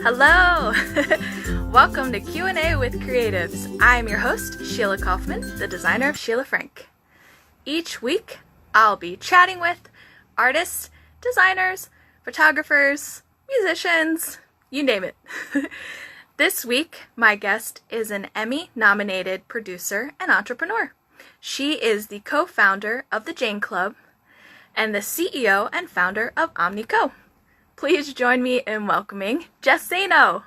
Hello! Welcome to Q&A with Creatives. I am your host, Sheila Kaufman, the designer of Sheila Frank. Each week, I'll be chatting with artists, designers, photographers, musicians, you name it. This week, my guest is an Emmy-nominated producer and entrepreneur. She is the co-founder of the Jane Club and the CEO and founder of OmniCo. Please join me in welcoming Jess Zaino.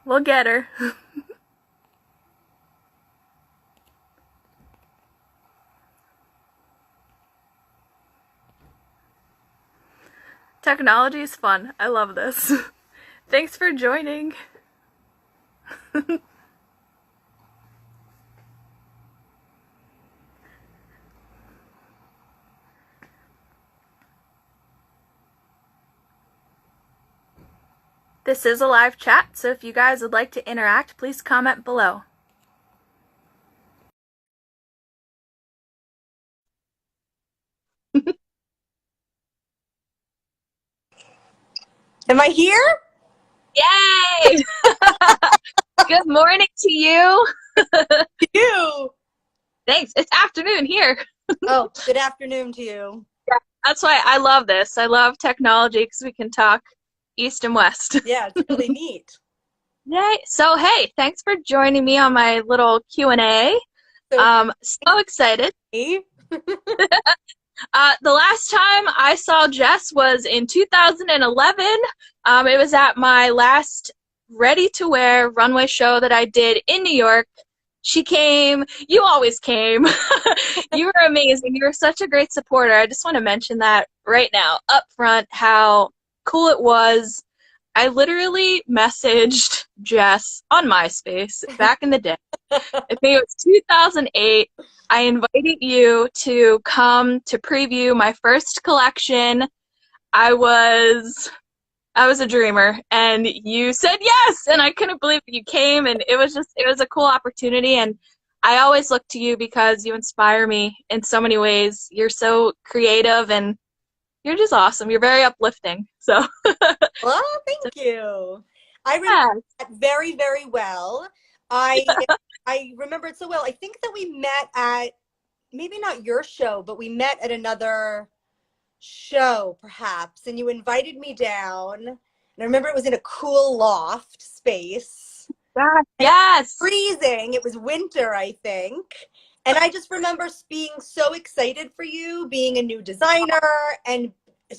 We'll get her. Technology is fun. I love this. Thanks for joining. This is a live chat, so if you guys would like to interact, please comment below. Am I here? Yay! Good morning to you. You. Thanks. It's afternoon here. Oh, good afternoon to you. Yeah, that's why I love this. I love technology because we can talk east and west. Yeah, it's really neat. Yay! So hey, thanks for joining me on my little Q&A. So excited. The last time I saw Jess was in 2011. It was at my last ready-to-wear runway show that I did in New York. She came. You always came. You were amazing. You were such a great supporter. I just want to mention that right now, up front, how cool it was. I literally messaged Jess on MySpace back in the day. I think it was 2008. I invited you to come to preview my first collection. I was a dreamer, and you said yes, and I couldn't believe you came, and it was a cool opportunity, and I always look to you because you inspire me in so many ways. You're so creative, and you're just awesome. You're very uplifting. So. Well, thank you. I remember that very, very well. I remember it so well. I think that we met at, maybe not your show, but we met at another show, perhaps, and you invited me down. And I remember it was in a cool loft space. Yes. Freezing. It was winter, I think. And I just remember being so excited for you, being a new designer, and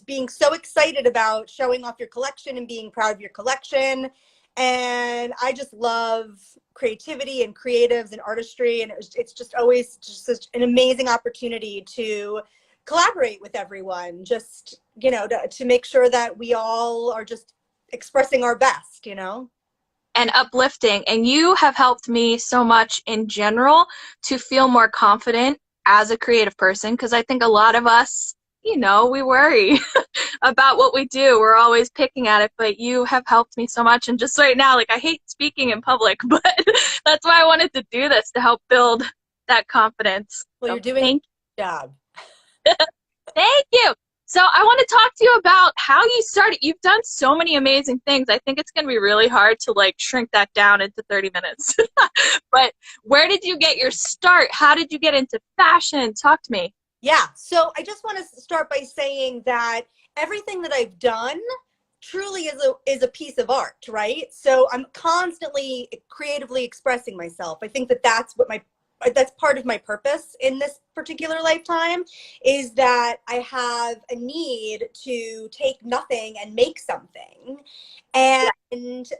being so excited about showing off your collection and being proud of your collection. And I just love creativity and creatives and artistry. And it's just always just such an amazing opportunity to collaborate with everyone, just, you know, to make sure that we all are just expressing our best, you know? And uplifting. And you have helped me so much in general to feel more confident as a creative person, because I think a lot of us, you know, we worry about what we do. We're always picking at it, but you have helped me so much. And just right now, like, I hate speaking in public, but that's why I wanted to do this, to help build that confidence. Well, so you're doing a good job. Thank you. So I want to talk to you about how you started. You've done so many amazing things. I think it's going to be really hard to like shrink that down into 30 minutes. But where did you get your start? How did you get into fashion? Talk to me. Yeah, so I just want to start by saying that everything that I've done truly is a piece of art, right? So I'm constantly creatively expressing myself. I think that that's part of my purpose in this particular lifetime, is that I have a need to take nothing and make something. And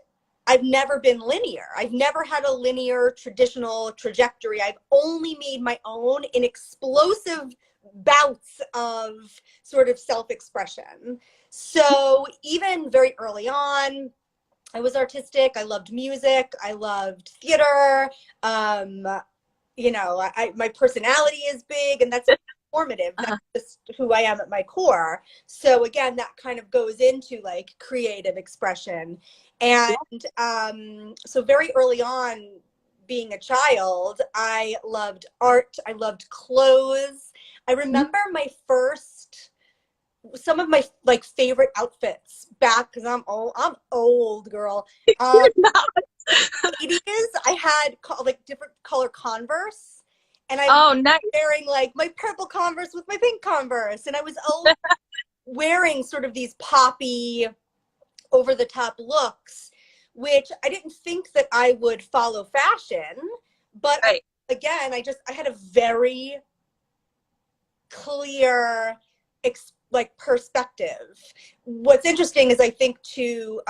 I've never been linear. I've never had a linear traditional trajectory. I've only made my own in explosive bouts of sort of self-expression. So even very early on, I was artistic. I loved music. I loved theater. You know, my personality is big, and that's formative. That's just who I am at my core. So again, that kind of goes into like creative expression. And so very early on, being a child, I loved art. I loved clothes. I remember some of my like favorite outfits back, because I'm old girl. Um, You're not. 80s, I had like different color Converse, and I was Oh, nice. wearing like my purple Converse with my pink Converse, and I was always wearing sort of these poppy, over the top looks, which I didn't think that I would follow fashion, but Right. I had a very clear like perspective. What's interesting is I think to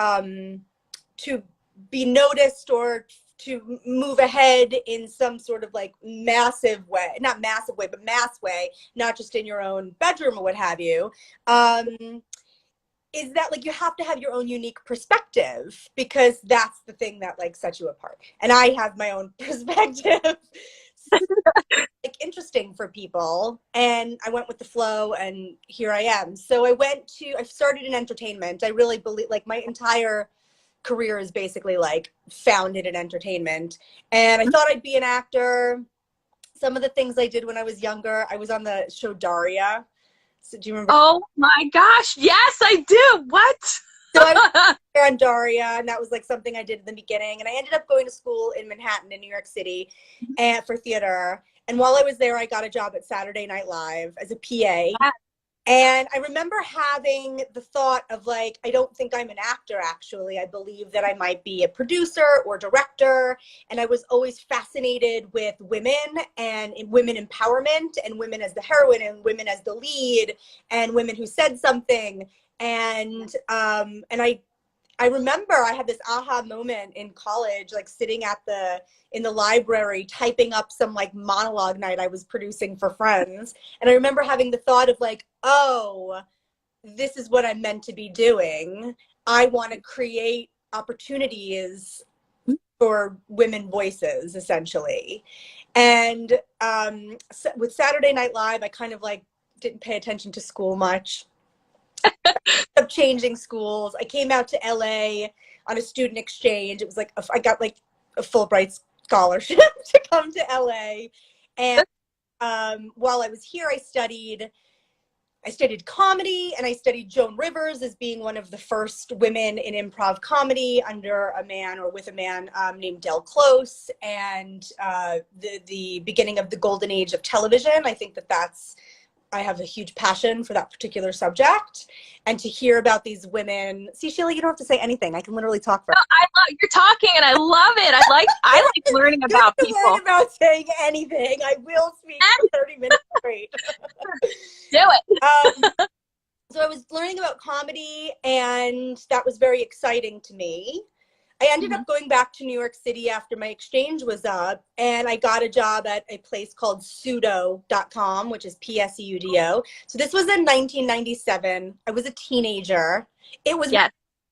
be noticed or to move ahead in some sort of like massive way, not massive way, but mass way, not just in your own bedroom or what have you, is that like you have to have your own unique perspective, because that's the thing that like sets you apart. And I have my own perspective. Like interesting for people, and I went with the flow, and here I am. So I started in entertainment. I really believe like my entire career is basically like founded in entertainment, and I thought I'd be an actor. Some of the things I did when I was younger, I was on the show Daria. So do you remember? Oh my gosh. Yes, I do. What? So I was on Daria, and that was like something I did in the beginning. And I ended up going to school in Manhattan, in New York City, and for theater. And while I was there, I got a job at Saturday Night Live as a PA. And I remember having the thought of like, I don't think I'm an actor, actually. I believe that I might be a producer or director. And I was always fascinated with women and women empowerment, and women as the heroine, and women as the lead, and women who said something. And I remember I had this aha moment in college, like sitting in the library, typing up some like monologue night I was producing for friends. And I remember having the thought of like, oh, this is what I'm meant to be doing. I want to create opportunities for women voices, essentially. And with Saturday Night Live, I kind of like didn't pay attention to school much. Of changing schools. I came out to LA on a student exchange. It was like I got like a Fulbright scholarship to come to LA. And while I was here, I studied comedy, and I studied Joan Rivers as being one of the first women in improv comedy under a man, or with a man, named Del Close, and the beginning of the golden age of television. I think I have a huge passion for that particular subject, and to hear about these women. See, Sheila, you don't have to say anything. I can literally talk for. No, you're talking, and I love it. I like learning about people. Learn about saying anything. I will speak for 30 minutes straight. Do it. So I was learning about comedy, and that was very exciting to me. I ended up going back to New York City after my exchange was up, and I got a job at a place called pseudo.com, which is Pseudo. So this was in 1997. I was a teenager. It was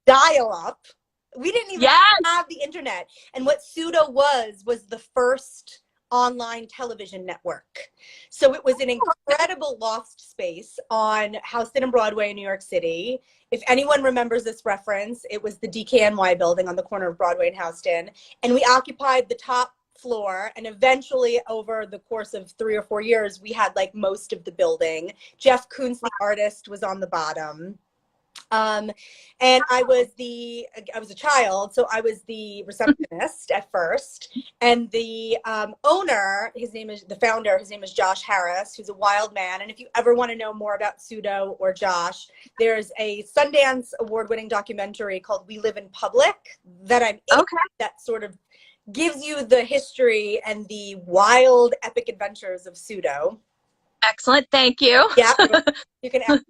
dial-up. We didn't even have the internet. And what Pseudo was the first online television network. So it was an incredible loft space on Houston and Broadway in New York City. If anyone remembers this reference, it was the DKNY building on the corner of Broadway and Houston. And we occupied the top floor, and eventually over the course of 3 or 4 years, we had like most of the building. Jeff Koons, the artist, was on the bottom. And I was a child, so I was the receptionist at first, and the owner, the founder, his name is Josh Harris, who's a wild man. And if you ever want to know more about Pseudo or Josh, there's a Sundance award-winning documentary called We Live in Public that I'm in, that sort of gives you the history and the wild epic adventures of Pseudo. Excellent, thank you. Yeah, you can ask.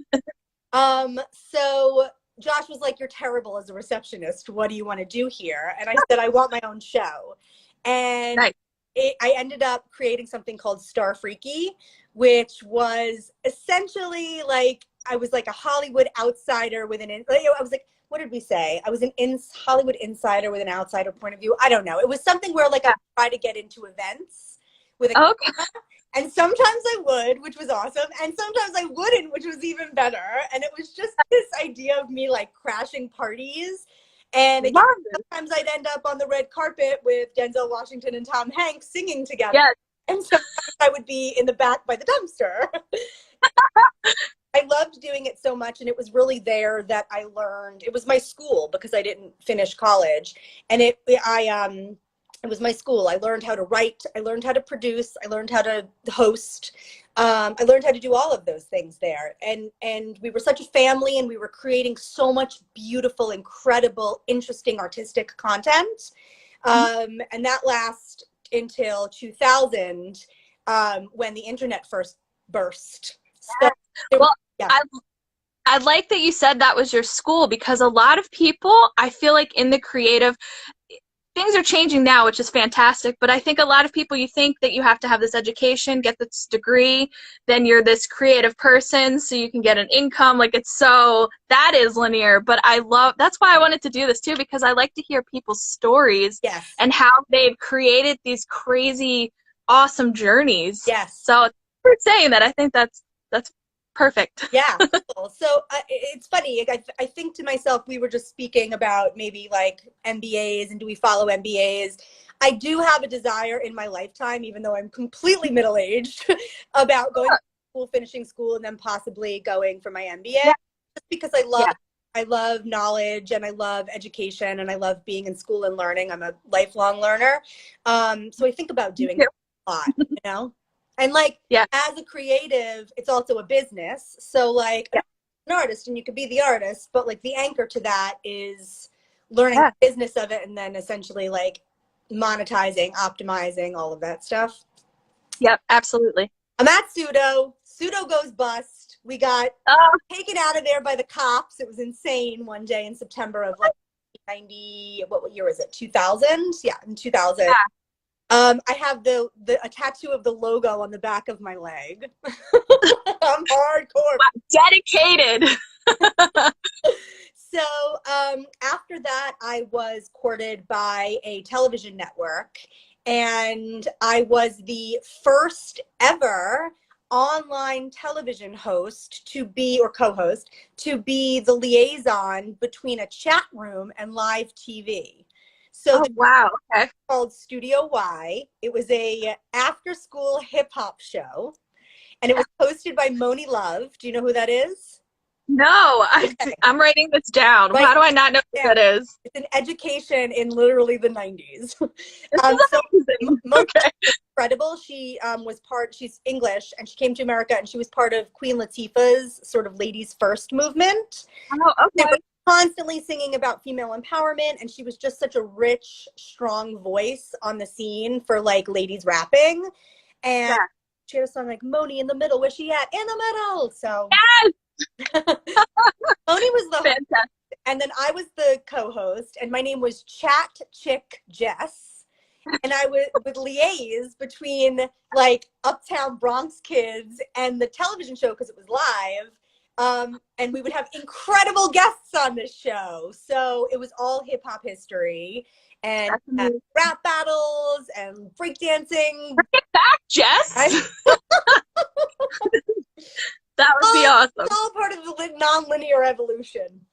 So Josh was like, "You're terrible as a receptionist. What do you want to do here?" And I said, "I want my own show." And I ended up creating something called Star Freaky, which was essentially like, I was like a Hollywood outsider with I was like, what did we say? I was an Hollywood insider with an outsider point of view. I don't know. It was something where like I try to get into events with a camera. And sometimes I would, which was awesome. And sometimes I wouldn't, which was even better. And it was just this idea of me like crashing parties And again, Love it. sometimes I'd end up on the red carpet with Denzel Washington and Tom Hanks singing together. Yes. And sometimes I would be in the back by the dumpster. I loved doing it so much, and it was really there that I learned. It was my school because I didn't finish college, and it was my school. I learned how to write. I learned how to produce. I learned how to host. I learned how to do all of those things there, and we were such a family, and we were creating so much beautiful, incredible, interesting artistic content, and that lasted until 2000, when the internet first burst. So, Well, yeah. I like that you said that was your school, because a lot of people, I feel like in the creative, things are changing now, which is fantastic, but I think a lot of people, you think that you have to have this education, get this degree, then you're this creative person so you can get an income. Like, it's so, that is linear, but that's why I wanted to do this too, because I like to hear people's stories. Yes. And how they've created these crazy, awesome journeys. Yes. So for saying that, I think that's perfect. Yeah. Cool. So it's funny. I think to myself, we were just speaking about maybe like MBAs and do we follow MBAs? I do have a desire in my lifetime, even though I'm completely middle-aged, about going to school, finishing school, and then possibly going for my MBA. Yeah. Just because I love knowledge, and I love education, and I love being in school and learning. I'm a lifelong learner. So I think about doing that a lot, you know? And like, as a creative, it's also a business. So like, I'm an artist, and you could be the artist, but like the anchor to that is learning the business of it, and then essentially like monetizing, optimizing, all of that stuff. Yep, absolutely. I'm at Pseudo. Pseudo goes bust. We got taken out of there by the cops. It was insane one day in September of like 90, what year is it? 2000? Yeah, in 2000. Yeah. I have a tattoo of the logo on the back of my leg. I'm hardcore. Wow, dedicated. So after that, I was courted by a television network, and I was the first ever online television host to be, or co-host, to be the liaison between a chat room and live TV. So wow, okay. Called Studio Y. It was a after-school hip-hop show, and it was hosted by Moni Love. Do you know who that is? No, I'm writing this down. How do I not know who that is? It's an education in literally the 90s. Moni is incredible. She she's English, and she came to America, and she was part of Queen Latifah's sort of ladies first movement. Oh, okay. Constantly singing about female empowerment, and she was just such a rich, strong voice on the scene for like ladies rapping. And she had a song like Moni in the middle. Where's she at? In the middle. So Moni was the host, and then I was the co-host, and my name was Chat Chick Jess, and I would liaise between like Uptown Bronx kids and the television show because it was live. And we would have incredible guests on this show. So it was all hip hop history and rap battles and breakdancing. Bring it back, Jess. That would be awesome. It's all part of the non-linear evolution.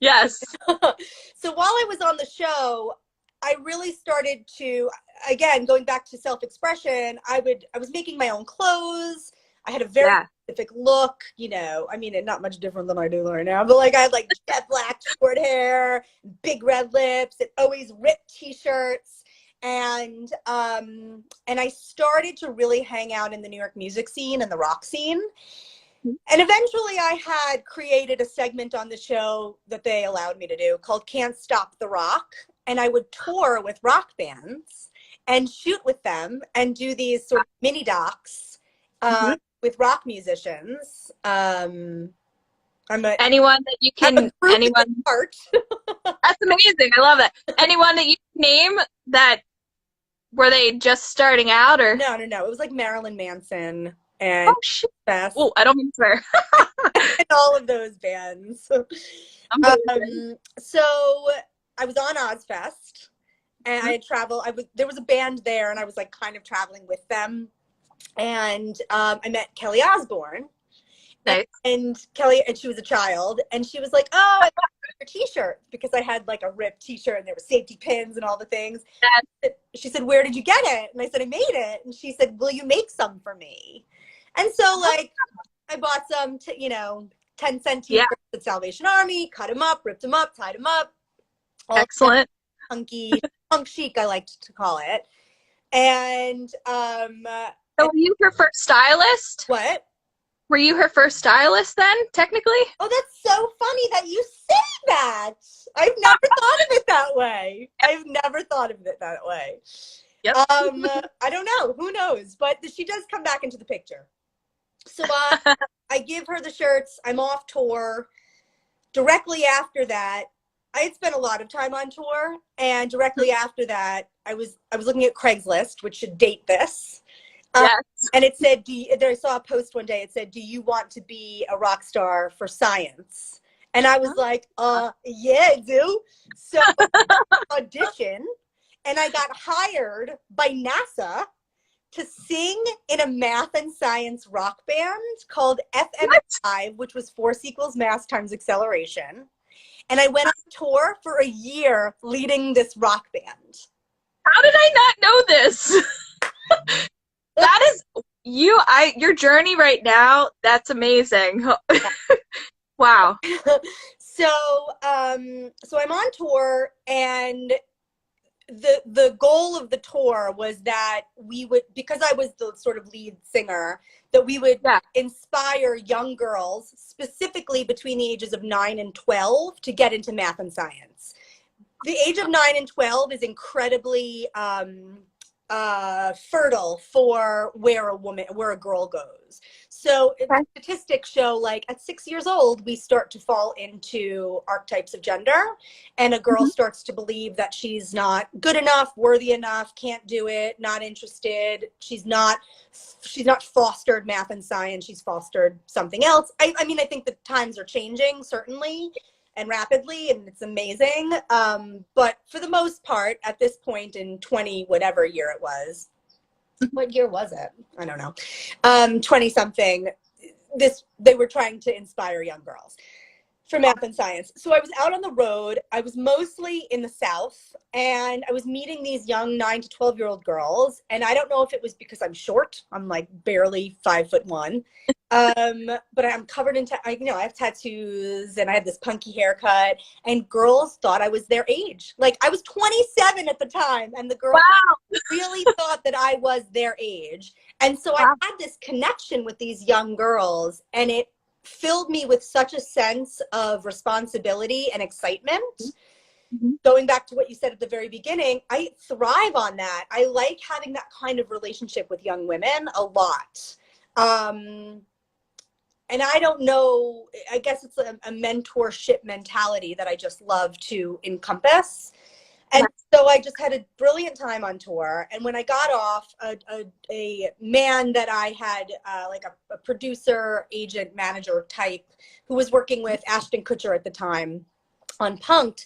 Yes. So while I was on the show, I really started to, again, going back to self-expression, I was making my own clothes. I had a very specific look, you know, I mean, not much different than I do right now, but like I had like jet black short hair, big red lips, and always ripped t-shirts. And I started to really hang out in the New York music scene and the rock scene. And eventually I had created a segment on the show that they allowed me to do called Can't Stop the Rock. And I would tour with rock bands and shoot with them and do these sort of mini docs with rock musicians. Anyone that you can, art. That's amazing. I love that. Anyone that you name that, were they just starting out or? No. It was like Marilyn Manson and Fest. Oh, I don't mean to swear. And all of those bands. So I was on Ozfest, and I had traveled. There was a band there, and I was like kind of traveling with them. And I met Kelly Osbourne. Nice. And Kelly, and she was a child, and she was like, "Oh, your t-shirt, because I had like a ripped t-shirt and there were safety pins and all the things. She said, where did you get it? And I said, I made it. And she said, will you make some for me? And so like I bought some, 10-cent Yeah. t-shirts at Salvation Army, cut them up, ripped them up, tied them up. Excellent. Punky, punk chic, I liked to call it. And so were you her first stylist? what? Were you her first stylist then, technically? Oh, that's so funny that you say that. I've never thought of it that way. I've never thought of it that way. Yep. I don't know. Who knows? But she does come back into the picture. So I give her the shirts. I'm off tour. Directly after that, I had spent a lot of time on tour, and directly after that, I was looking at Craigslist, which should date this. Yes. And it said, I saw a post one day. It said, do you want to be a rock star for science? And I was like, yeah, I do. So audition, and I got hired by NASA to sing in a math and science rock band called FMI, which was 4 equals mass times acceleration. And I went on tour for a year leading this rock band. How did I not know this? That is your journey right now. That's amazing. Wow. So I'm on tour, and the goal of the tour was that we would, because I was the sort of lead singer, that we would inspire young girls, specifically between the ages of 9 and 12, to get into math and science. The age of 9 and 12 is incredibly fertile for where a girl goes. So statistics show, like, at 6 years old, we start to fall into archetypes of gender, and a girl starts to believe that she's not good enough, worthy enough, can't do it, not interested. She's not fostered math and science. She's fostered something else. I mean, I think the times are changing, certainly, and rapidly, and it's amazing. But for the most part, at this point in 20, whatever year it was, what year was it? I don't know. 20 something, they were trying to inspire young girls for math and science. So I was out on the road. I was mostly in the South, and I was meeting these young 9 to 12-year-old girls. And I don't know if it was because I'm short. I'm like barely 5'1". But I'm covered in, I have tattoos, and I had this punky haircut, and girls thought I was their age. Like, I was 27 at the time, and the girls really thought that I was their age. And so I had this connection with these young girls, and it filled me with such a sense of responsibility and excitement. Going back to what you said at the very beginning, I thrive on that. I like having that kind of relationship with young women a lot. And I don't know, I guess it's a mentorship mentality that I just love to encompass. And so I just had a brilliant time on tour. And when I got off, a man that I had, like a producer, agent, manager type, who was working with Ashton Kutcher at the time on Punk'd,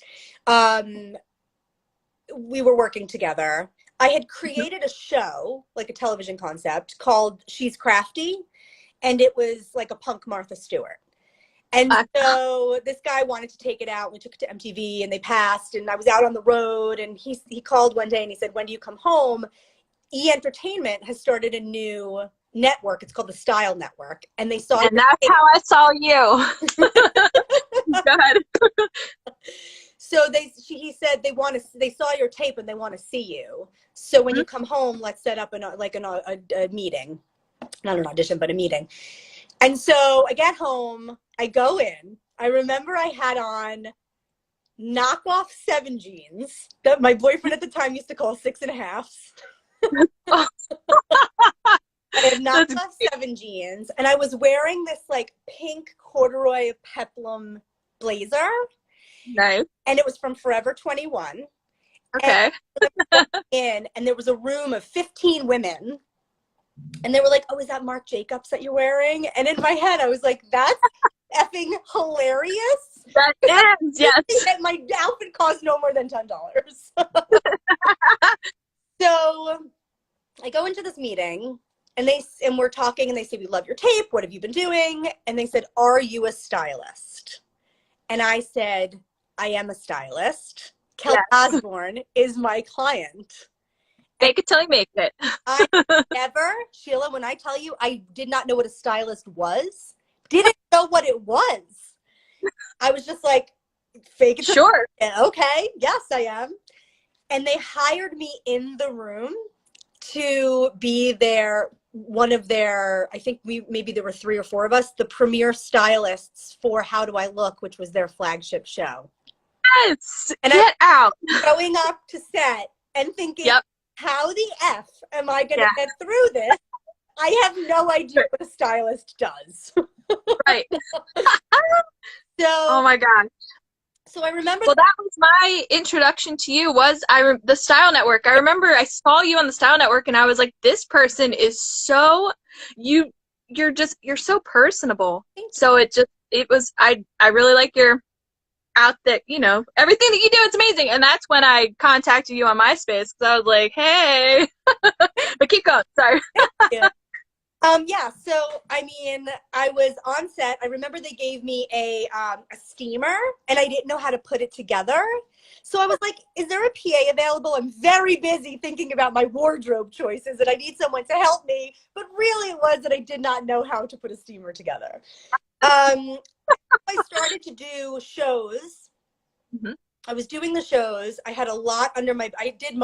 we were working together. I had created a show, like a television concept, called She's Crafty. And it was like a punk Martha Stewart. And so this guy wanted to take it out. We took it to MTV, and they passed. And I was out on the road, and he called one day, and he said, when do you come home? E! Entertainment has started a new network. It's called the Style Network. And they saw— And that's how I saw you. Go ahead. So he said they saw your tape, and they want to see you. So when you come home, let's set up a meeting. Not an audition, but a meeting. And so I get home, I go in. I remember I had on knockoff 7 jeans that my boyfriend at the time used to call 6.5. I had knockoff 7 jeans, and I was wearing this like pink corduroy peplum blazer. Nice. And it was from Forever 21. Okay. And there was a room of 15 women. And they were like, oh, is that Marc Jacobs that you're wearing? And in my head, I was like, that's effing hilarious. That is, yes. My outfit cost no more than $10. So I go into this meeting, and we're talking, and they say, we love your tape. What have you been doing? And they said, are you a stylist? And I said, I am a stylist. Kelly Yes. Osbourne is my client. Fake it till you make it. I never, Sheila, when I tell you I did not know what a stylist was, didn't know what it was. I was just like, fake it. Sure. Okay, yes, I am. And they hired me in the room to be one of their, I think maybe there were 3 or 4 of us, the premier stylists for How Do I Look, which was their flagship show. Yes. And Get out. Going up to set and thinking, Yep. how the F am I going to get through this? I have no idea what a stylist does. Right. So, Oh my gosh. So I remember. Well, that was my introduction to you. Was the Style Network? I remember I saw you on the Style Network, and I was like, "This person is so you're so personable." So it was I really like your out that everything that you do. It's amazing, and that's when I contacted you on MySpace because I was like, "Hey," but keep going. Sorry. Yeah. Yeah, so I mean, I was on set. I remember they gave me a steamer, and I didn't know how to put it together. So I was like, "Is there a PA available? I'm very busy thinking about my wardrobe choices, and I need someone to help me." But really, it was that I did not know how to put a steamer together. I started to do shows. Mm-hmm. I was doing the shows. I had a lot under my. I did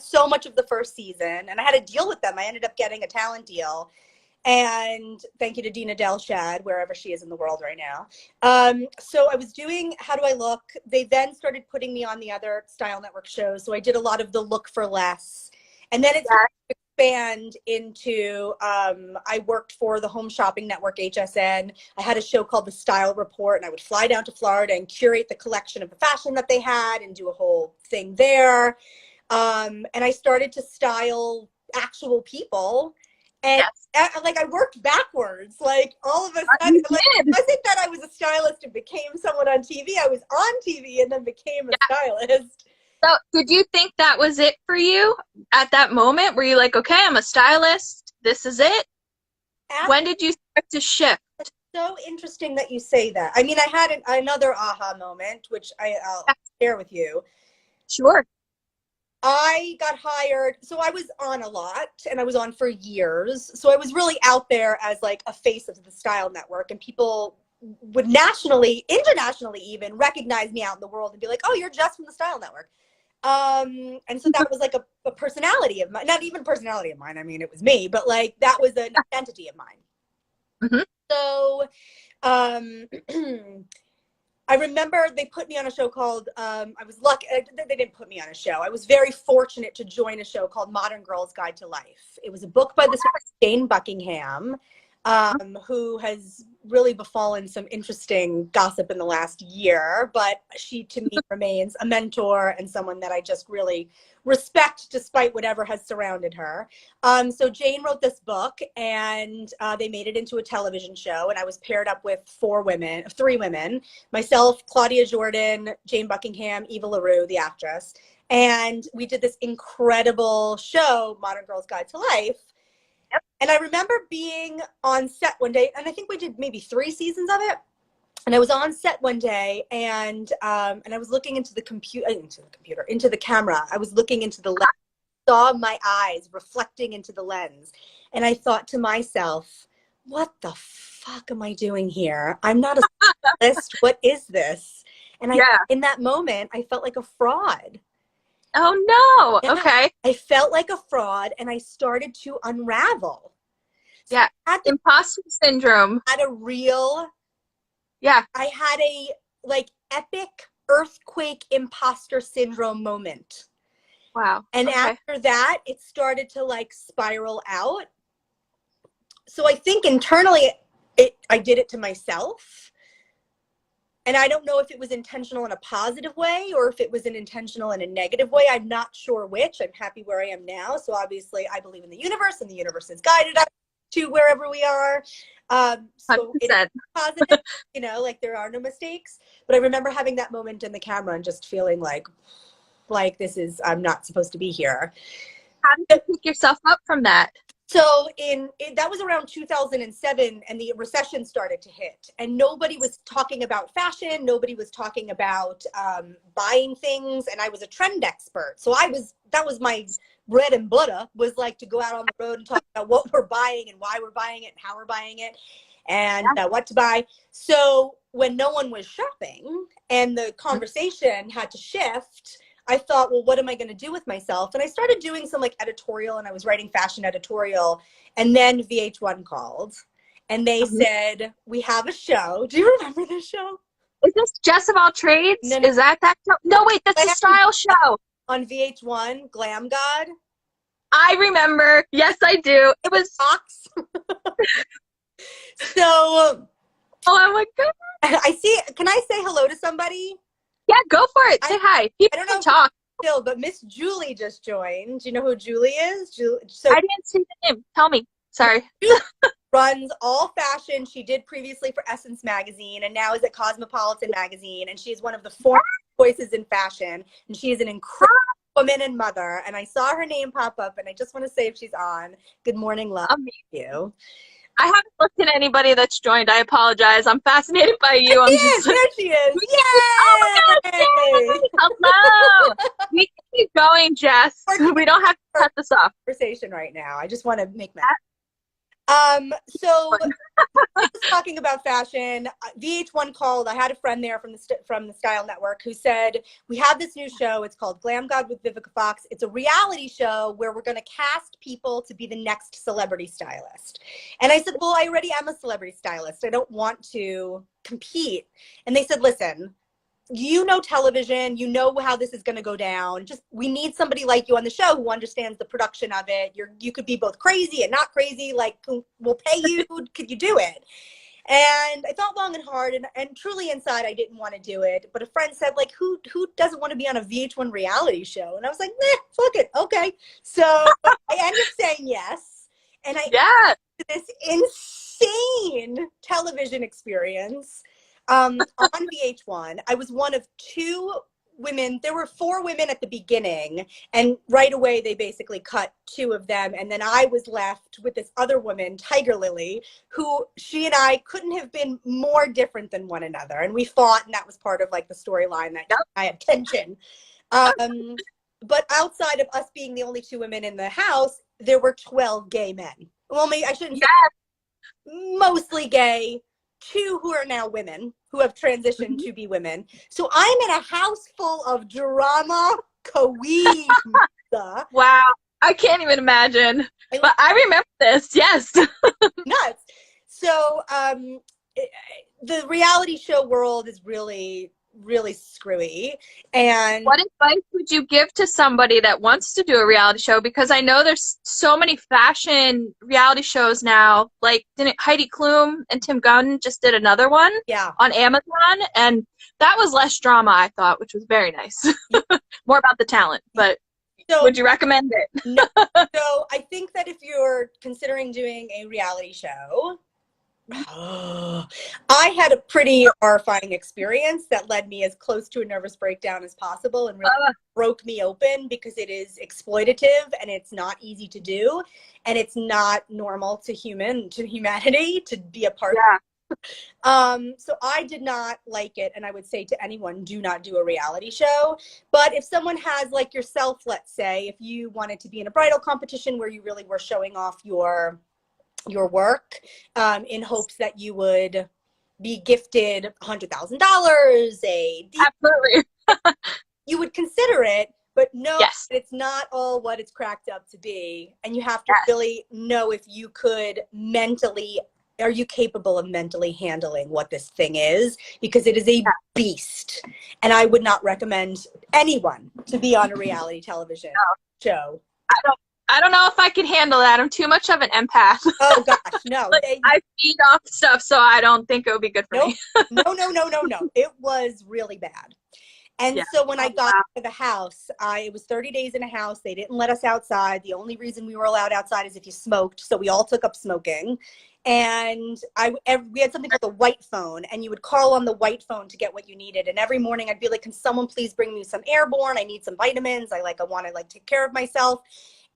so much of the first season, and I had to deal with them. I ended up getting a talent deal, and thank you to Dina Delshad, wherever she is in the world right now. So I was doing How Do I Look? They then started putting me on the other Style Network shows. So I did a lot of the Look for Less, and then it started to expand into. I worked for the Home Shopping Network, HSN. I had a show called The Style Report, and I would fly down to Florida and curate the collection of the fashion that they had and do a whole thing there. And I started to style actual people. And like I worked backwards, like all of a sudden, like, it wasn't that I was a stylist and became someone on TV. I was on TV and then became a stylist. So did you think that was it for you at that moment? Were you like, okay, I'm a stylist. This is it? When did you start to shift? It's so interesting that you say that. I mean, I had another aha moment, which I'll share with you. Sure. I got hired. So I was on a lot, and I was on for years. So I was really out there as like a face of the Style Network, and people would nationally, internationally even recognize me out in the world and be like, "Oh, you're Jess from the Style Network." And so that was like a personality of mine, not even a personality of mine. I mean, it was me, but like that was an identity of mine. Mm-hmm. So, I remember they put me on a show called, I was lucky, they didn't put me on a show. I was very fortunate to join a show called Modern Girl's Guide to Life. It was a book by this Jane Buckingham, who has really befallen some interesting gossip in the last year, but she to me remains a mentor and someone that I just really respect despite whatever has surrounded her. So Jane wrote this book, and they made it into a television show, and I was paired up with 3 women, myself, Claudia Jordan, Jane Buckingham, Eva LaRue, the actress, and we did this incredible show, Modern Girl's Guide to Life. Yep. And I remember being on set one day, and I think we did maybe 3 seasons of it. And I was on set one day, and I was looking into the camera. I was looking into the lens, saw my eyes reflecting into the lens, and I thought to myself, "What the fuck am I doing here? I'm not a stylist. What is this?" And in that moment, I felt like a fraud. Oh no! Okay. I felt like a fraud, and I started to unravel. So imposter syndrome. I had a real. I had a like epic earthquake imposter syndrome moment. Wow. And after that, it started to like spiral out. So I think internally, I did it to myself. And I don't know if it was intentional in a positive way or if it was intentional in a negative way. I'm not sure which. I'm happy where I am now. So obviously, I believe in the universe, and the universe has guided us to wherever we are. So it's positive, like there are no mistakes. But I remember having that moment in the camera and just feeling like I'm not supposed to be here. How did you pick yourself up from that? So that was around 2007, and the recession started to hit, and nobody was talking about fashion. Nobody was talking about buying things, and I was a trend expert. So that was my bread and butter, was like to go out on the road and talk about what we're buying and why we're buying it and how we're buying it and what to buy. So when no one was shopping and the conversation had to shift, I thought, well, what am I going to do with myself? And I started doing some like editorial, and I was writing fashion editorial. And then VH1 called and they said, we have a show. Do you remember this show? Is this Jess of All Trades? No, no. Is that show? No, wait, that's a style show. On VH1, Glam God. I remember. Yes, I do. It was Fox. So. Oh my God. I see. Can I say hello to somebody? Yeah, go for it. Say hi. People I don't know. Talk. Still, but Miss Julie just joined. Do you know who Julie is? So I didn't see the name. Tell me. Sorry. Julie runs all fashion. She did previously for Essence magazine, and now is at Cosmopolitan magazine. And she's one of the foremost voices in fashion. And she is an incredible woman and mother. And I saw her name pop up, and I just want to say if she's on. Good morning, love. Thank you. I haven't looked at anybody that's joined. I apologize. I'm fascinated by you. I'm just there she is. Yay! Oh my God, hello. We can keep going, Jess. We don't have to cut this off. Conversation right now. I just want to make that. So I was talking about fashion. VH1 called. I had a friend there from the Style Network who said, we have this new show. It's called Glam God with Vivica Fox. It's a reality show where we're going to cast people to be the next celebrity stylist. And I said, well, I already am a celebrity stylist. I don't want to compete. And they said, listen, you know television, you know how this is going to go down. Just, we need somebody like you on the show who understands the production of it. You could be both crazy and not crazy. Like, we'll pay you. Could you do it? And I thought long and hard, and truly inside, I didn't want to do it. But a friend said, like, who doesn't want to be on a VH1 reality show? And I was like, nah, fuck it. Okay. So I ended up saying yes. And I got this insane television experience. On VH1, I was one of two women. There were 4 women at the beginning, and right away they basically cut 2 of them, and then I was left with this other woman, Tiger Lily, who she and I couldn't have been more different than one another, and we fought, and that was part of like the storyline that I had tension. But outside of us being the only 2 women in the house, there were 12 gay men. Well, maybe I shouldn't say mostly gay. 2 who are now women, who have transitioned to be women. So I'm in a house full of drama queens. Wow. I can't even imagine. But I remember this. Yes. Nuts. So the reality show world is really, really screwy. And what advice would you give to somebody that wants to do a reality show? Because I know there's so many fashion reality shows now. Like, didn't Heidi Klum and Tim Gunn just did another one on Amazon? And that was less drama, I thought, which was very nice. More about the talent. But would you recommend it? No. So I think that if you're considering doing a reality show, I had a pretty horrifying experience that led me as close to a nervous breakdown as possible, and really broke me open, because it is exploitative and it's not easy to do, and it's not normal to humanity to be a part of. So I did not like it, and I would say to anyone, do not do a reality show. But if someone has, like yourself, let's say, if you wanted to be in a bridal competition where you really were showing off your work in hopes that you would be gifted $100,000, absolutely, you would consider it, but no, it's not all what it's cracked up to be. And you have to really know if you could mentally, are you capable of mentally handling what this thing is? Because it is a beast. And I would not recommend anyone to be on a reality television show. I don't know if I can handle that. I'm too much of an empath. Oh gosh, no. I feed off stuff, so I don't think it would be good for me. No. It was really bad. And so when I got to the house, it was 30 days in a house. They didn't let us outside. The only reason we were allowed outside is if you smoked. So we all took up smoking. And we had something called the white phone, and you would call on the white phone to get what you needed. And every morning I'd be like, can someone please bring me some Airborne? I need some vitamins. I want to take care of myself.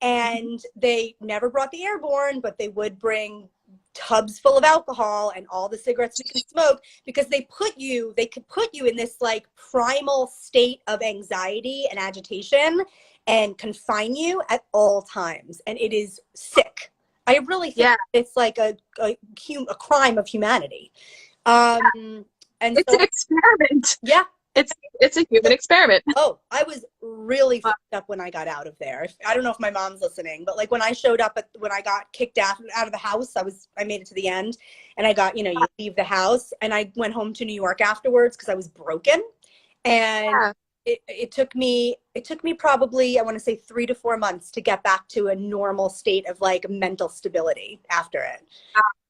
And they never brought the airborne, but they would bring tubs full of alcohol and all the cigarettes we can smoke, because they could put you in this like primal state of anxiety and agitation and confine you at all times. And it is sick. I really think it's like a crime of humanity. And it's an experiment. Yeah. It's a human experiment. Oh, I was really fucked up when I got out of there. I don't know if my mom's listening, but like when I showed up when I got kicked out of the house, I made it to the end, and I got, you leave the house, and I went home to New York afterwards because I was broken. And it took me probably, I want to say 3 to 4 months to get back to a normal state of like mental stability after it.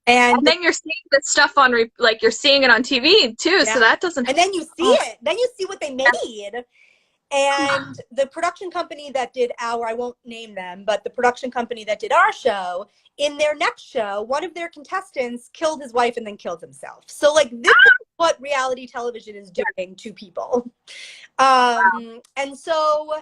And then you're seeing this stuff on, like you're seeing it on TV too, so that doesn't. And then you see it. Then you see what they made. And the production company that did I won't name them, but the production company that did our show, in their next show, one of their contestants killed his wife and then killed himself. So like this is what reality television is doing to people. And so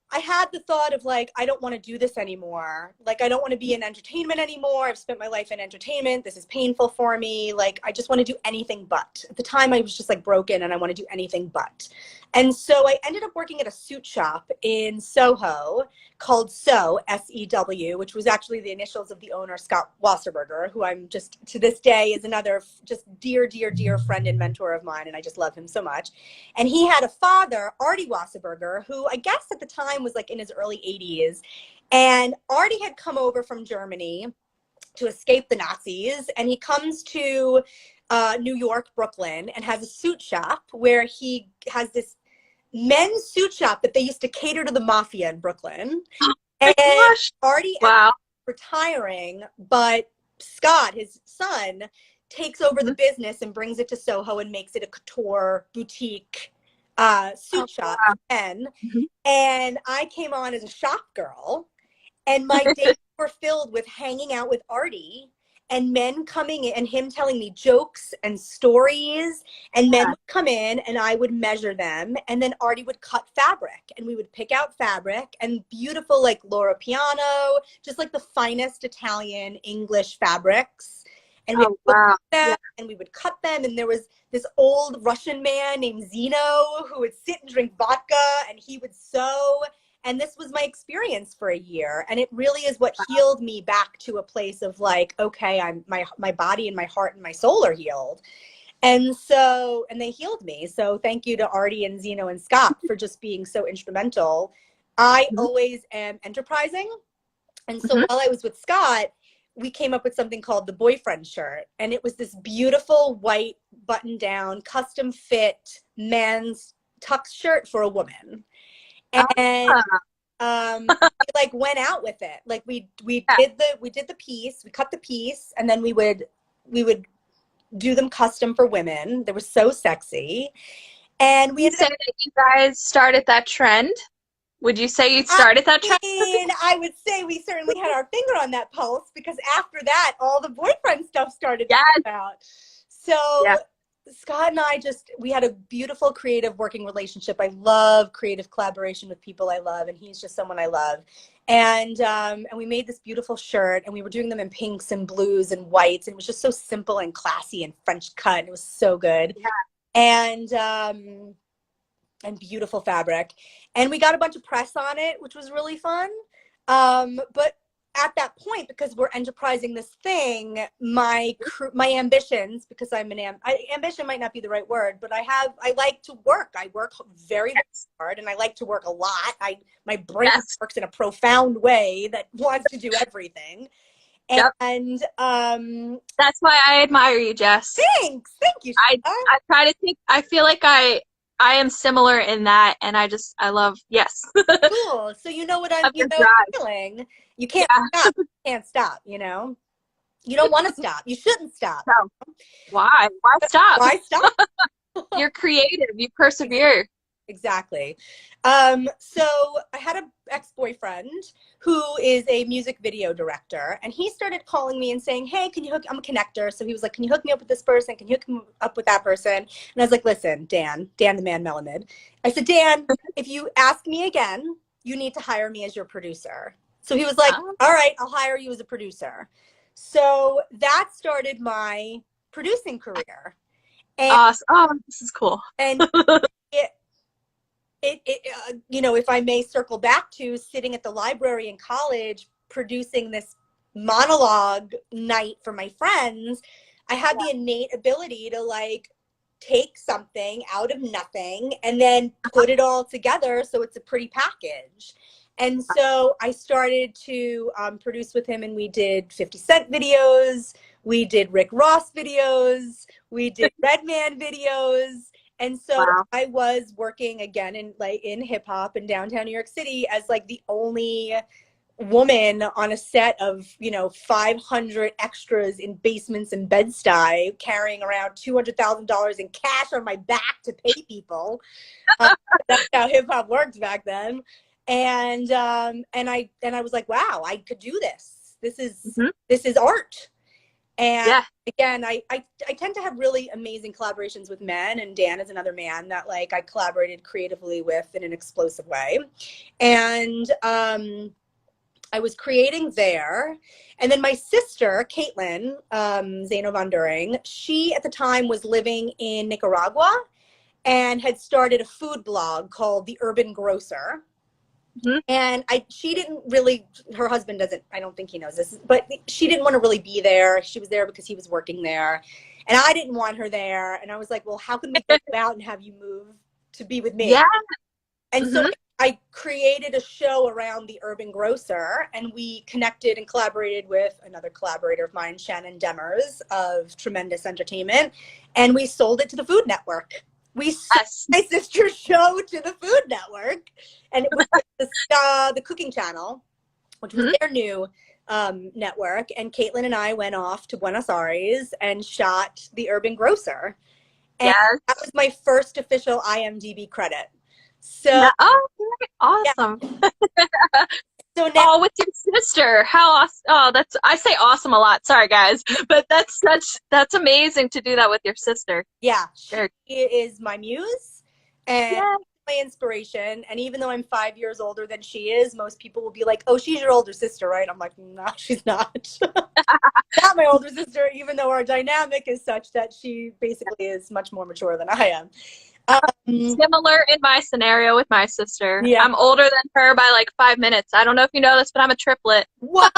I had the thought of like, I don't want to do this anymore. Like, I don't want to be in entertainment anymore. I've spent my life in entertainment. This is painful for me. Like, I just want to do anything but. At the time, I was just like broken and I want to do anything but. And so I ended up working at a suit shop in Soho called Sew, S-E-W, which was actually the initials of the owner, Scott Wasserberger, who I'm just, to this day, is another just dear, dear, dear friend and mentor of mine. And I just love him so much. And he had a father, Artie Wasserberger, who I guess at the time was like in his early 80s. And Artie had come over from Germany to escape the Nazis. And he comes to New York, Brooklyn, and has a suit shop where he has this men's suit shop that they used to cater to the mafia in Brooklyn. And Artie ended up retiring, but Scott, his son, takes over the business and brings it to Soho and makes it a couture boutique suit shop for men. And I came on as a shop girl, and my days were filled with hanging out with Artie and men coming in and him telling me jokes and stories, and men would come in and I would measure them, and then Artie would cut fabric and we would pick out fabric and beautiful like Loro Piano, just like the finest Italian English fabrics. And we would put them and we would cut them, and there was this old Russian man named Zaino who would sit and drink vodka and he would sew. And this was my experience for a year. And it really is what healed me back to a place of like, okay, my body and my heart and my soul are healed. And so, and they healed me. So thank you to Artie and Zeno and Scott for just being so instrumental. I always am enterprising. And so while I was with Scott, we came up with something called the boyfriend shirt. And it was this beautiful white button down, custom fit men's tux shirt for a woman. And we like went out with it. Like we did the piece, we cut the piece, and then we would do them custom for women. They were so sexy. And we say that you guys started that trend. Would you say you started that trend? I would say we certainly had our finger on that pulse, because after that, all the boyfriend stuff started to come out. So Scott and I we had a beautiful creative working relationship. I love creative collaboration with people I love, and he's just someone I love. And we made this beautiful shirt, and we were doing them in pinks and blues and whites, and it was just so simple and classy and French cut. And it was so good. Yeah. And beautiful fabric. And we got a bunch of press on it, which was really fun. But at that point, because we're enterprising this thing, my ambitions, because ambition might not be the right word, but I like to work. I work very, very hard, and I like to work a lot. My brain works in a profound way that wants to do everything. And that's why I admire you, Jess. Thanks. Thank you. I try to think, I feel like I am similar in that, and I love, Cool. So you know what I'm feeling. You can't stop. You can't stop, You don't want to stop. You shouldn't stop. No. Why? Why stop? Why stop? You're creative. You persevere. Exactly. So I had an ex-boyfriend who is a music video director, and he started calling me and saying, hey, I'm a connector. So he was like, can you hook me up with this person? Can you hook me up with that person? And I was like, listen, Dan the man Melamid. I said, Dan, if you ask me again, you need to hire me as your producer. So he was like, Oh, all right, I'll hire you as a producer. So that started my producing career. And, awesome. Oh, this is cool. and it, you know, if I may circle back to sitting at the library in college, producing this monologue night for my friends, I had the innate ability to like take something out of nothing and then put it all together so it's a pretty package. And so I started to produce with him, and we did 50 Cent videos, we did Rick Ross videos, we did Redman videos. And so Wow. I was working again in hip hop in downtown New York City as like the only woman on a set of, you know, 500 extras in basements and Bed-Stuy, carrying around $200,000 in cash on my back to pay people. That's how hip hop worked back then. And I was like, wow, I could do this. This is art. And Yeah. again, I tend to have really amazing collaborations with men, and Dan is another man that like I collaborated creatively with in an explosive way. And I was creating there. And then my sister, Caitlin Zaino Von During, she at the time was living in Nicaragua and had started a food blog called The Urban Grocer. Mm-hmm. And she didn't really, her husband doesn't, I don't think he knows this, but she didn't want to really be there. She was there because he was working there. And I didn't want her there. And I was like, well, how can we get you out and have you move to be with me? Yeah. And so I created a show around The Urban Grocer, and we connected and collaborated with another collaborator of mine, Shannon Demers of Tremendous Entertainment. And we sold it to the Food Network. We sold my sister's show to the Food Network, and it was the Cooking Channel, which was their new network. And Caitlin and I went off to Buenos Aires and shot The Urban Grocer. And that was my first official IMDb credit. So, awesome. Yeah. So now, with your sister, how awesome! Oh, I say awesome a lot. Sorry, guys, but that's amazing to do that with your sister. Yeah, she is my muse and my inspiration. And even though I'm 5 years older than she is, most people will be like, "Oh, she's your older sister, right?" I'm like, "No, she's not. Not my older sister." Even though our dynamic is such that she basically is much more mature than I am. Similar in my scenario with my sister. Yeah. I'm older than her by like 5 minutes. I don't know if you know this, but I'm a triplet. What?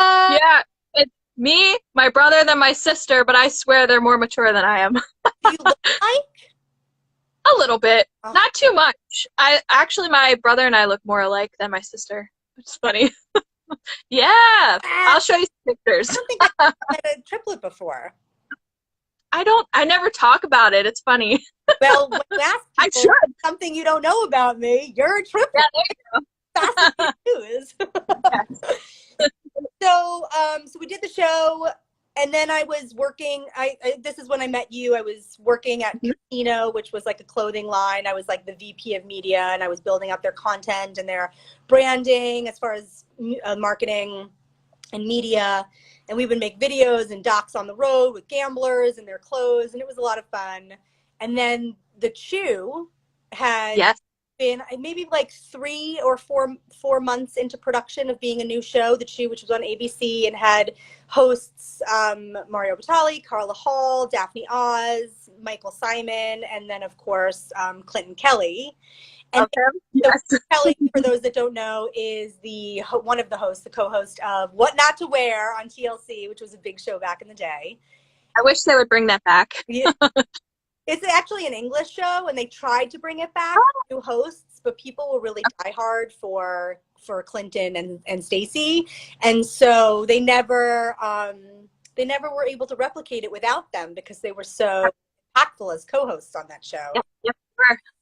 Yeah, it's me, my brother, then my sister, but I swear they're more mature than I am. Do you look like? A little bit. Not too much. My brother and I look more alike than my sister. It's funny. Yeah. I'll show you some pictures. I don't think I've had a triplet before. I never talk about it. It's funny. Well, when you ask people something you don't know about me, you're a triplet. Yeah, there you go. News. So we did the show, and then I was working. This is when I met you. I was working at Casino, which was like a clothing line. I was like the VP of media, and I was building up their content and their branding as far as marketing and media. And we would make videos and docs on the road with gamblers and their clothes, and it was a lot of fun. And then The Chew had been maybe like 3 or 4 months into production of being a new show, The Chew, which was on ABC, and had hosts Mario Batali, Carla Hall, Daphne Oz, Michael Simon, and then of course Clinton Kelly. And so Kelly, for those that don't know, is one of the hosts, the co-host of What Not to Wear on TLC, which was a big show back in the day. I wish they would bring that back. Yeah. It's actually an English show, and they tried to bring it back, new hosts, but people were really diehard for Clinton and Stacey, and so they never were able to replicate it without them because they were so impactful as co-hosts on that show. Yep.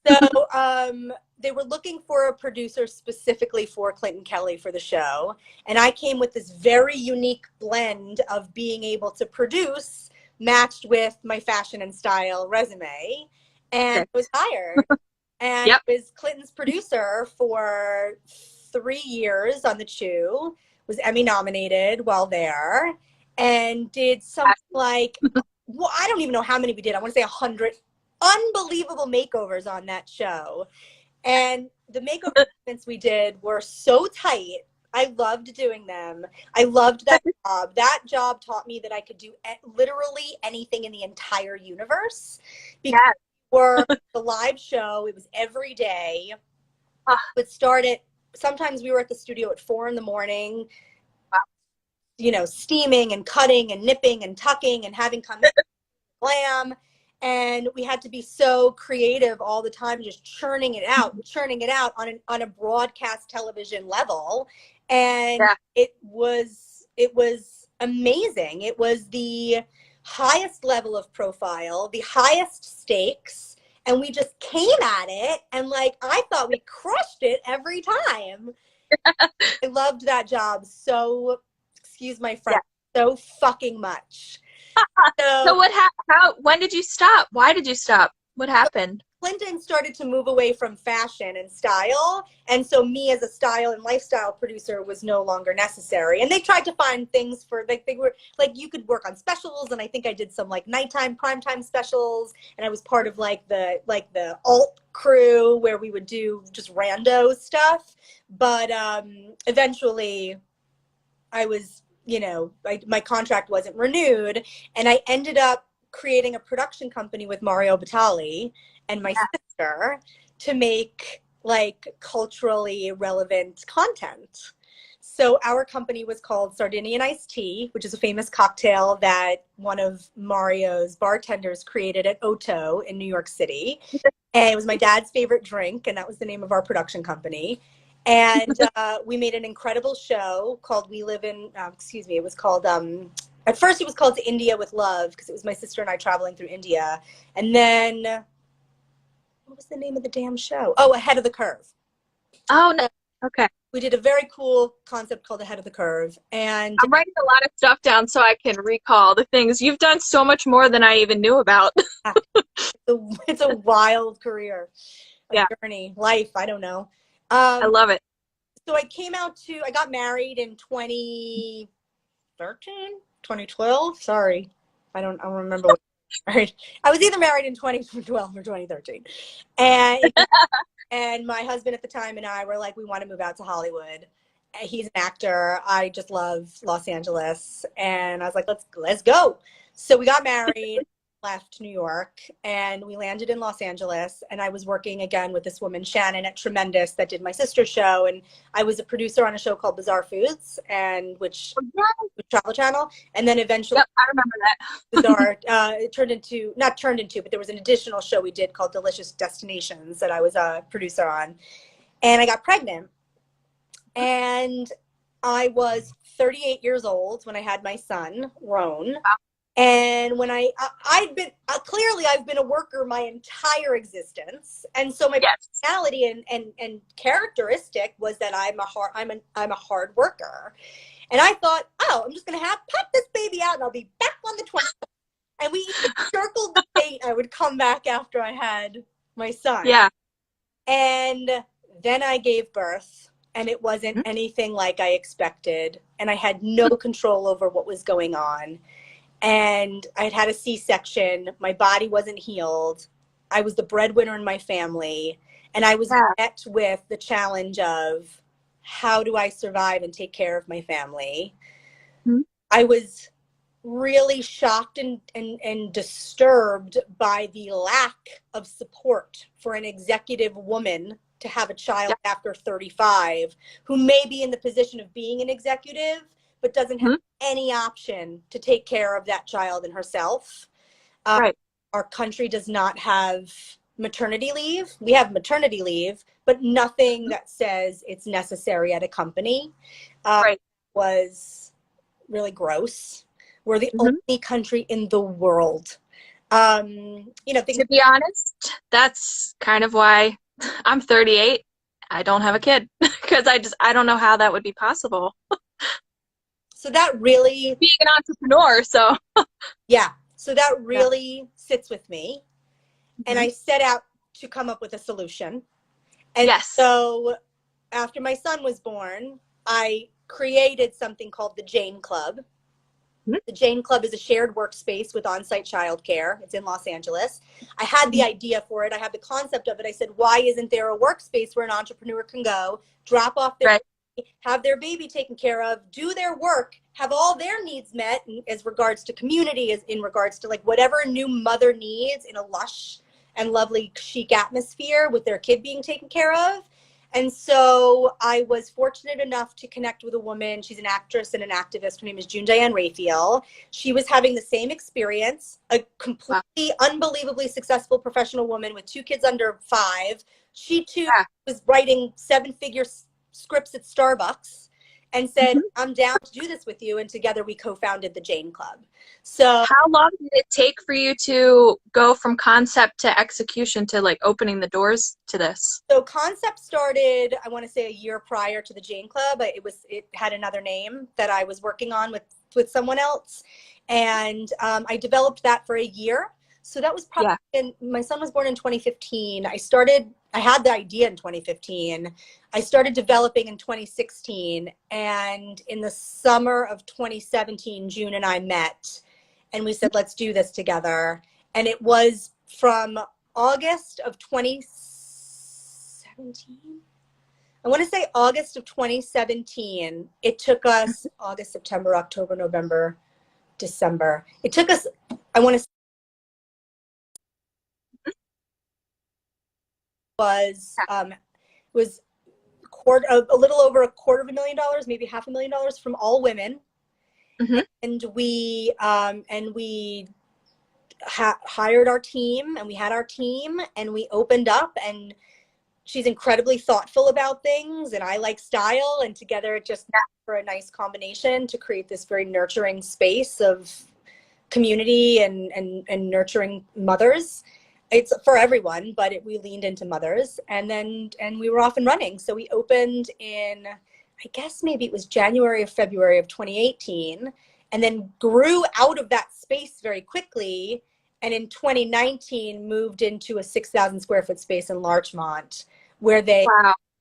So they were looking for a producer specifically for Clinton Kelly for the show, and I came with this very unique blend of being able to produce matched with my fashion and style resume, and I was hired. And I was Clinton's producer for 3 years on The Chew, was Emmy nominated while there, and did something like, well, I don't even know how many we did. I want to say 100 unbelievable makeovers on that show. And the makeover treatments we did were so tight. I loved doing them. I loved that job. That job taught me that I could do literally anything in the entire universe. Because Yeah. for the live show, it was every day. Oh, It started, sometimes we were at the studio at 4 a.m, wow. you know, steaming and cutting and nipping and tucking and having come in glam. And we had to be so creative all the time, just churning it out on a broadcast television level. And Yeah. it was amazing. It was the highest level of profile, the highest stakes, and we just came at it, and like I thought we crushed it every time. I loved that job so, excuse my Yeah. French, so fucking much. So So when did you stop? Why did you stop? What happened? Clinton started to move away from fashion and style, and so me as a style and lifestyle producer was no longer necessary. And they tried to find things for, like, they were like, you could work on specials, and I think I did some like nighttime primetime specials, and I was part of like the alt crew where we would do just rando stuff. But eventually I was, you know, my contract wasn't renewed, and I ended up creating a production company with Mario Batali and my sister to make like culturally relevant content. So our company was called Sardinian Iced Tea, which is a famous cocktail that one of Mario's bartenders created at Oto in New York City. And it was my dad's favorite drink, and that was the name of our production company. And we made an incredible show called We Live in, it was called, at first it was called To India with Love, because it was my sister and I traveling through India. And then, what was the name of the damn show? Oh, Ahead of the Curve. Oh, no. Okay. We did a very cool concept called Ahead of the Curve. And I'm writing a lot of stuff down so I can recall the things. You've done so much more than I even knew about. it's a wild career, Yeah. journey, life, I don't know. I love it. So I got married in 2013, 2012. Sorry. I don't remember what. Right. I was either married in 2012 or 2013. And my husband at the time and I were like, we want to move out to Hollywood. He's an actor. I just love Los Angeles. And I was like, let's go. So we got married, left New York, and we landed in Los Angeles. And I was working again with this woman, Shannon, at Tremendous, that did my sister's show. And I was a producer on a show called Bizarre Foods, and which was Travel Channel. And then eventually, yep, I remember that. Bizarre, it turned into, not turned into, but there was an additional show we did called Delicious Destinations that I was a producer on. And I got pregnant. And I was 38 years old when I had my son, Roan. Wow. And when I'd been, clearly I've been a worker my entire existence. And so my personality and characteristic was that I'm a hard worker. And I thought, oh, I'm just going to pop this baby out and I'll be back on the 20th. And we circled the date I would come back after I had my son. Yeah. And then I gave birth, and it wasn't anything like I expected. And I had no control over what was going on. And I had a C-section. My body wasn't healed. I was the breadwinner in my family. And I was met with the challenge of, how do I survive and take care of my family? Mm-hmm. I was really shocked and disturbed by the lack of support for an executive woman to have a child after 35 who may be in the position of being an executive but doesn't have any option to take care of that child and herself. Right. Our country does not have maternity leave. We have maternity leave, but nothing that says it's necessary at a company. Was really gross. We're the only country in the world. To be honest, that's kind of why I'm 38. I don't have a kid because I don't know how that would be possible. So that really, being an entrepreneur, so so that really sits with me. And I set out to come up with a solution. And so after my son was born, I created something called the Jane Club. The Jane Club is a shared workspace with on-site childcare. It's in Los Angeles. I had the idea for it. I had the concept of it. I said, why isn't there a workspace where an entrepreneur can go, drop off their have their baby taken care of, do their work, have all their needs met as regards to community, as in regards to like whatever a new mother needs in a lush and lovely chic atmosphere with their kid being taken care of. And so I was fortunate enough to connect with a woman. She's an actress and an activist. Her name is June Diane Raphael. She was having the same experience, a completely unbelievably successful professional woman with 2 kids under 5. She too was writing 7-figure scripts at Starbucks and said, I'm down to do this with you. And together we co-founded the Jane Club. So how long did it take for you to go from concept to execution to like opening the doors to this? So concept started, I want to say a year prior to the Jane Club. It had another name that I was working on with someone else. And I developed that for a year. So that was probably, my son was born in 2015. I had the idea in 2015. I started developing in 2016. And in the summer of 2017, June and I met and we said, let's do this together. And it was from August of 2017. I want to say August of 2017. It took us August, September, October, November, December. It took us, I want to say, was a little over $250,000, maybe $500,000 from all women. And we hired our team, and we had our team, and we opened up, and she's incredibly thoughtful about things, and I like style, and together it just matched for a nice combination to create this very nurturing space of community and nurturing mothers. It's for everyone, but we leaned into mothers, and we were off and running. So we opened in, I guess maybe it was January or February of 2018, and then grew out of that space very quickly. And in 2019 moved into a 6,000 square foot space in Larchmont, where they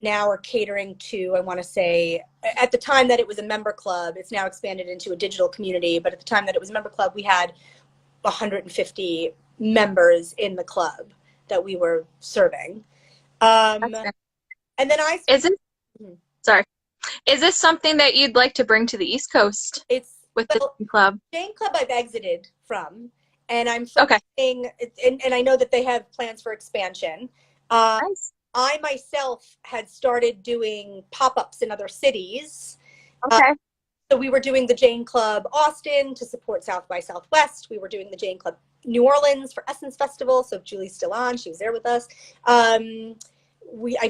now are catering to, I want to say, at the time that it was a member club, it's now expanded into a digital community. But at the time that it was a member club, we had 150 members in the club that we were serving. And then is this something that you'd like to bring to the East Coast with the club? Jane Club I've exited from, and I'm focusing, and I know that they have plans for expansion. Nice. I myself had started doing pop-ups in other cities. So we were doing the Jane Club Austin to support South by Southwest. We were doing the Jane Club New Orleans for Essence Festival. So if Julie's still on, she was there with us. I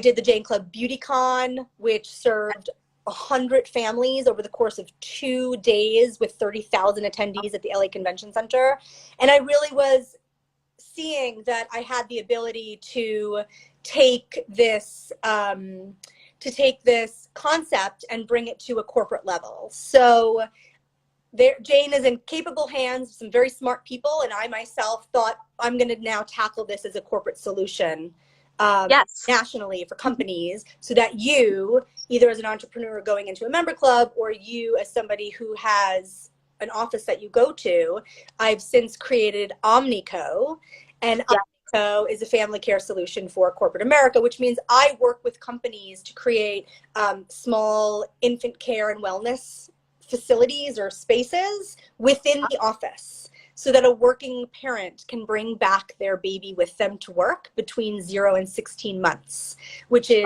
did the Jane Club Beauty Con, which served 100 families over the course of 2 days with 30,000 attendees at the LA Convention Center. And I really was seeing that I had the ability to take this concept and bring it to a corporate level. So Jane is in capable hands, some very smart people, and I myself thought I'm going to now tackle this as a corporate solution nationally for companies, so that you, either as an entrepreneur going into a member club, or you as somebody who has an office that you go to, I've since created OmniCo, and OmniCo is a family care solution for corporate America, which means I work with companies to create small infant care and wellness facilities or spaces within the office, so that a working parent can bring back their baby with them to work between 0 and 16 months, which is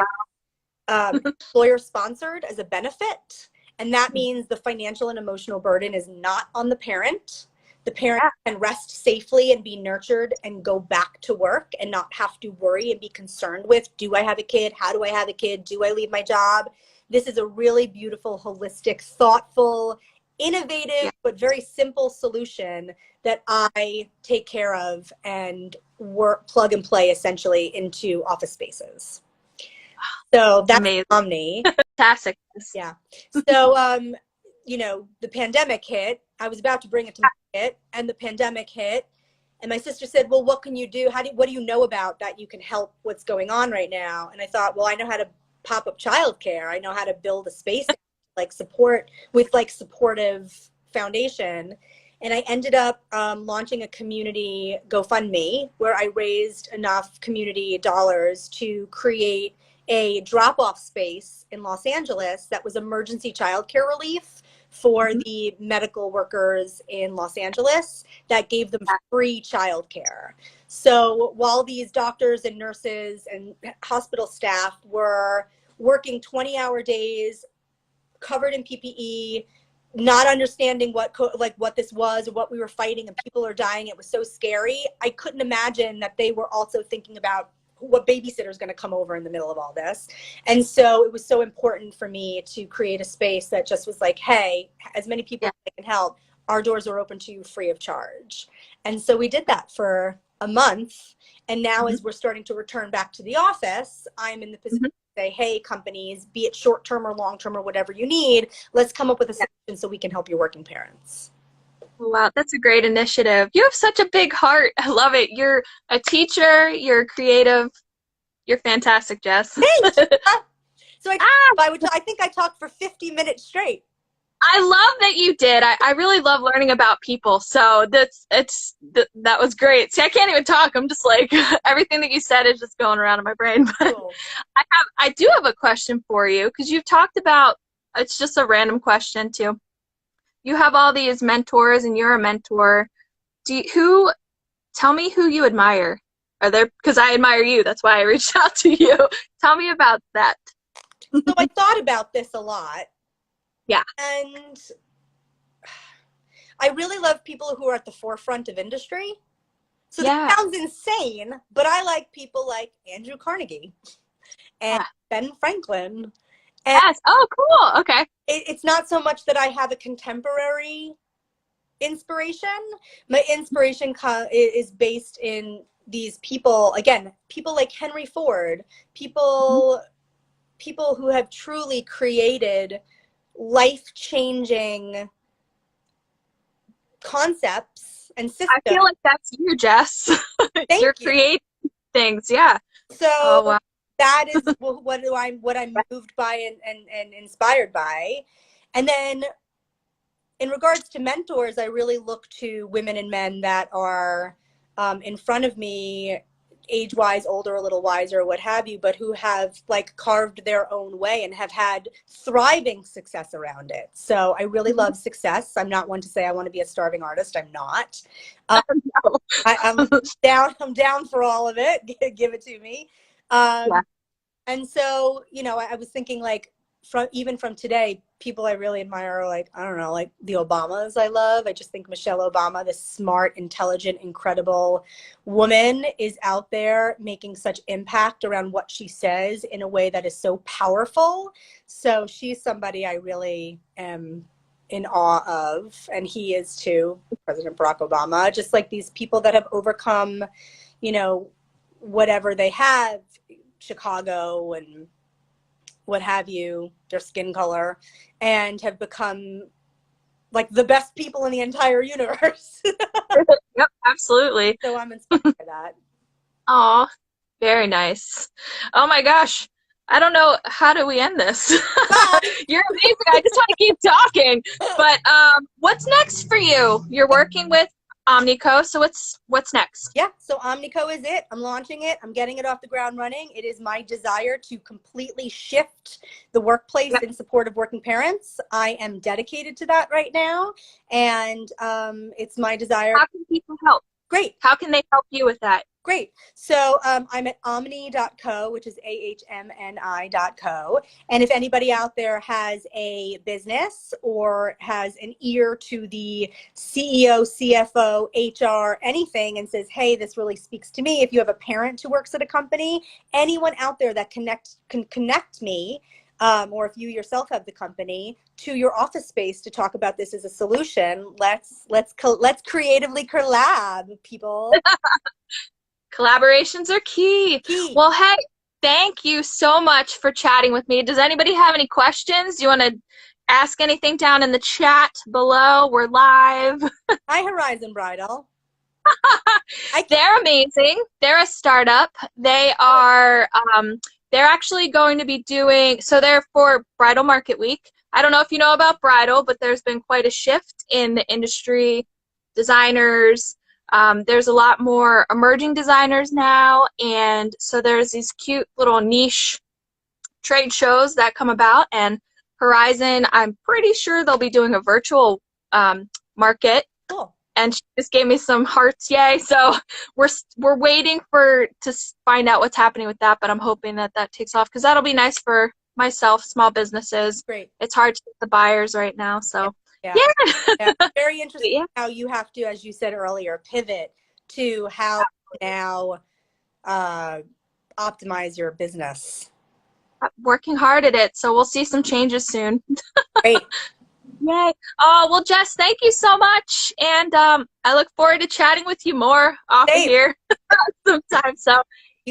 employer sponsored as a benefit. And that means the financial and emotional burden is not on the parent. The parent can rest safely and be nurtured and go back to work and not have to worry and be concerned with, do I have a kid? How do I have a kid? Do I leave my job? This is a really beautiful, holistic, thoughtful, innovative, but very simple solution that I take care of and plug and play essentially into office spaces. So that's amazing. Omni. Fantastic. Yeah. So, the pandemic hit. I was about to bring it to market, and the pandemic hit. And my sister said, well, what can you do? What do you know about that you can help what's going on right now? And I thought, well, I know how to pop up childcare. I know how to build a space supportive foundation. And I ended up launching a community GoFundMe, where I raised enough community dollars to create a drop-off space in Los Angeles that was emergency childcare relief for the medical workers in Los Angeles that gave them free childcare. So while these doctors and nurses and hospital staff were working 20-hour days, covered in PPE, not understanding what this was or what we were fighting, and people are dying, it was so scary. I couldn't imagine that they were also thinking about what babysitter is going to come over in the middle of all this. And so it was so important for me to create a space that just was like, hey, as many people as can help, our doors are open to you free of charge. And so we did that for a month. And now as we're starting to return back to the office, I'm in the position to say, hey, companies, be it short-term or long-term or whatever you need, let's come up with a solution so we can help your working parents. Wow, that's a great initiative. You have such a big heart. I love it. You're a teacher, you're creative. You're fantastic, Jess. Thanks. So I think I talked for 50 minutes straight. I love that you did. I really love learning about people. So that was great. See, I can't even talk. I'm just like, everything that you said is just going around in my brain. But Cool. I do have a question for you, because you've talked about, it's just a random question too. You have all these mentors and you're a mentor. Tell me who you admire. Are there, because I admire you, that's why I reached out to you. Tell me about that. So I thought about this a lot. Yeah. And I really love people who are at the forefront of industry. So that sounds insane, but I like people like Andrew Carnegie and Ben Franklin. And yes. Oh, cool. Okay. It's not so much that I have a contemporary inspiration. My inspiration is based in these people, again, people like Henry Ford, people who have truly created life-changing concepts and systems. I feel like that's you, Jess. You're creating things, yeah. So that is what I'm moved by and inspired by. And then in regards to mentors, I really look to women and men that are in front of me, age-wise, older, a little wiser, what have you, but who have like carved their own way and have had thriving success around it. So I really love success. I'm not one to say I want to be a starving artist. I'm not. No. I'm down for all of it. Give it to me. And so, you know, I was thinking like, even from today, people I really admire are like, I don't know, like the Obamas I love. I just think Michelle Obama, this smart, intelligent, incredible woman, is out there making such impact around what she says in a way that is so powerful. So she's somebody I really am in awe of, and he is too, President Barack Obama. Just like these people that have overcome, you know, whatever they have, Chicago and what have you, their skin color, and have become like the best people in the entire universe. Yep, absolutely. So I'm inspired by that. Aw, very nice. Oh my gosh. I don't know, how do we end this? You're amazing. I just want to keep talking. But what's next for you? You're working with Omnico, so what's next? Yeah, so Omnico is it. I'm launching it. I'm getting it off the ground running. It is my desire to completely shift the workplace in support of working parents. I am dedicated to that right now, and it's my desire. How can people help? Great. How can they help you with that? Great. So I'm at omni.co, which is AHMNI.co. And if anybody out there has a business or has an ear to the CEO, CFO, HR, anything, and says, hey, this really speaks to me. If you have a parent who works at a company, anyone out there that can connect me, or if you yourself have the company, to your office space to talk about this as a solution, let's creatively collab, people. Collaborations are key. Well, hey, thank you so much for chatting with me. Does anybody have any questions? Do you want to ask anything down in the chat below? We're live. Hi, Horizon Bridal. They're amazing. They're a startup. They are, they're actually going to be doing, so they're for Bridal Market Week. I don't know if you know about bridal, but there's been quite a shift in the industry, designers. There's a lot more emerging designers now, and so there's these cute little niche trade shows that come about, and Horizon, I'm pretty sure they'll be doing a virtual market. Cool. And she just gave me some hearts, yay! So we're waiting to find out what's happening with that, but I'm hoping that takes off because that'll be nice for myself, small businesses. Great. It's hard to get the buyers right now, so yeah. yeah. Very interesting Yeah. how you have to, as you said earlier, pivot to how now optimize your business. Working hard at it, so we'll see some changes soon. Great. Yay. Well, Jess, thank you so much. And I look forward to chatting with you more off of here sometime. So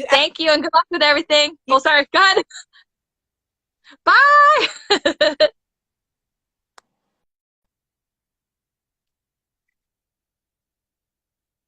thank you and good luck with everything. Oh, sorry. Go ahead. Bye.